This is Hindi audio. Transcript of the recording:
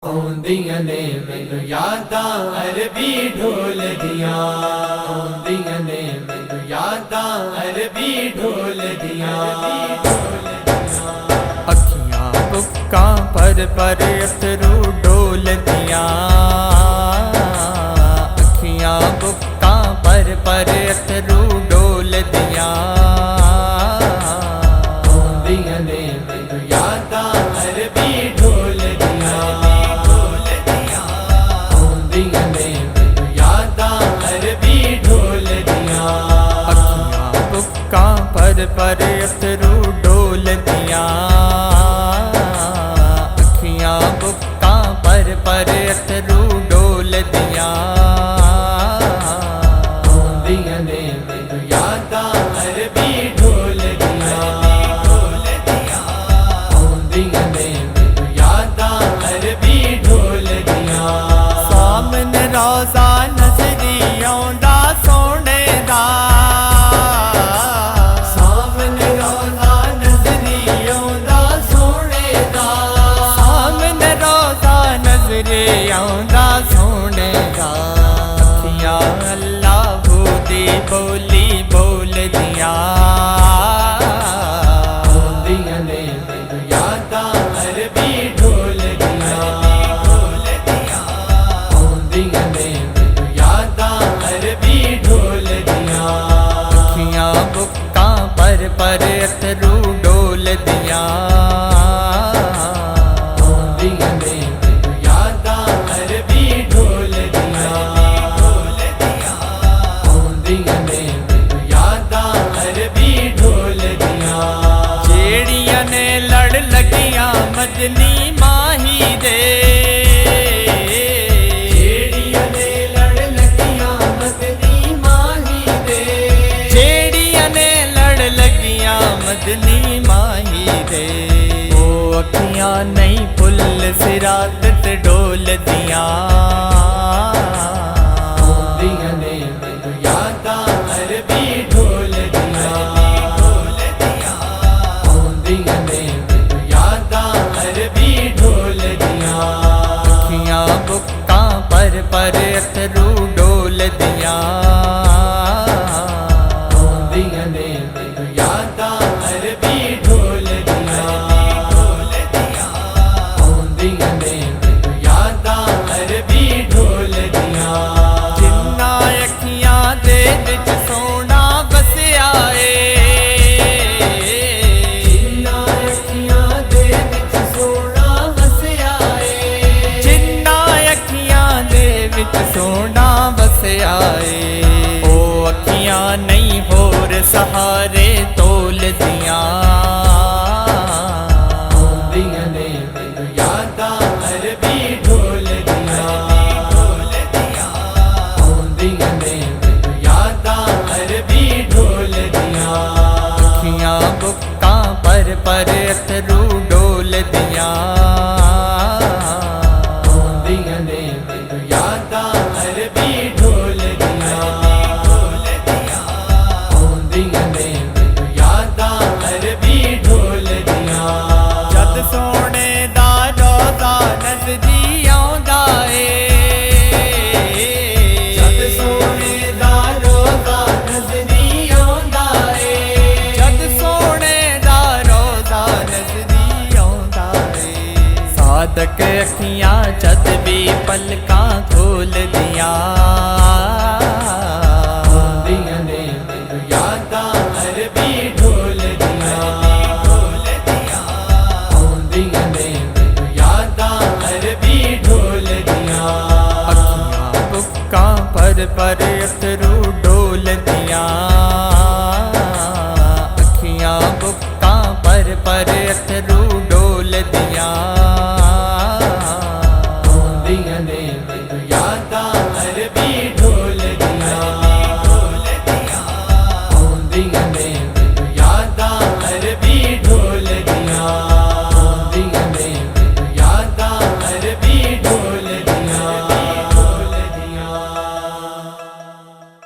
आउंदियां ने मैनू यादां अरबी ढोल दियां, आउंदियां ने मैनू यादां अरबी ढोल दियां। अखियां बुक्कां पर अथरू डोल दियां, अखियां बुक्कां पर अथरू डोल दियां। आउंदियां ने मैनू यादां अरबी ढोल दियां, आउंदियां ने मैनू यादां अरबी ढोल दियां। अखियां बुक्कां पर अथरू डोल दियां, अखियां बुक्कां पर अथरू डोल दियां। आउंदियां ने मैनू यादां अरबी ढोल दियां, आउंदियां ने मैनू यादां अरबी ढोल दियां। सामने रोज़ा नज़री आउंदा सोने दा, सामने रोज़ा नज़री आउंदा सोने दा, सामने रोज़ा नज़री आउंदा सोने दा। अखियां अल्लाह दी बोली बोल दियां, आउंदियां ने मैनू यादां अरबी ढोल दियां, आउंदियां ने मैनू यादां अरबी ढोल दियां। अखियां बुक्कां पर अथरू डोल दियां, आउंदियां ने मैनू यादां अरबी ढोल दियां, आउंदियां ने मैनू यादां अरबी ढोल दियां। जेड़ियां ने लड़ लगियां मदनी माही दे, जेड़ियां ने लड़ लगियां मदनी माही दे, जेड़ियां ने लड़ लगियां मदनी माही दे। ओ अखियां नहीं फुल सिरात ते डोल दियां, आउंदियां ने मैनू यादां अरबी ढोल दियां, आउंदियां ने मैनू यादां अरबी ढोल दियां। अखियां बुक्कां पर अथरू डोल दियां, आउंदियां ने मैनू यादां अरबी ढोल दियां, आउंदियां ने मैनू यादां अरबी ढोल दियां। जिन्ना अखियां दे विच सोना वसिया ए, जिन्ना अखियां दे विच सोना वसिया ए, जिन्ना अखियां दे विच सोना वसिया ए। ओ अखियां नहीं होर सहारे तोल दियां, आउंदियां ने मैनू यादां अरबी ढोल दियां, आउंदियां ने मैनू यादां अरबी ढोल दियां। अखियां बुक्कां पर अथरू डोल दियां, आउंदियां ने मैनू यादां अरबी ढोल दियां, आउंदियां ने मैनू यादां अरबी ढोल दियां। जद सोने दा रोज़ा नज़री आउंदा ए, जद सोने दा रोज़ा नज़री आउंदा ए, जद सोने दा रोज़ा नज़री आउंदा ए। सादक अखियां जद भी पलकां खोल दियां, आउंदियां ने मैनू यादां अरबी ढोल दियां, आउंदियां ने मैनू यादां अरबी ढोल दियां। अखियां बुक्कां पर अथरू डोल दियां, अखियां बुक्कां पर अथरू डोल दियां। आउंदियां ने मैनू यादां अरबी ढोल दियां, आउंदियां ने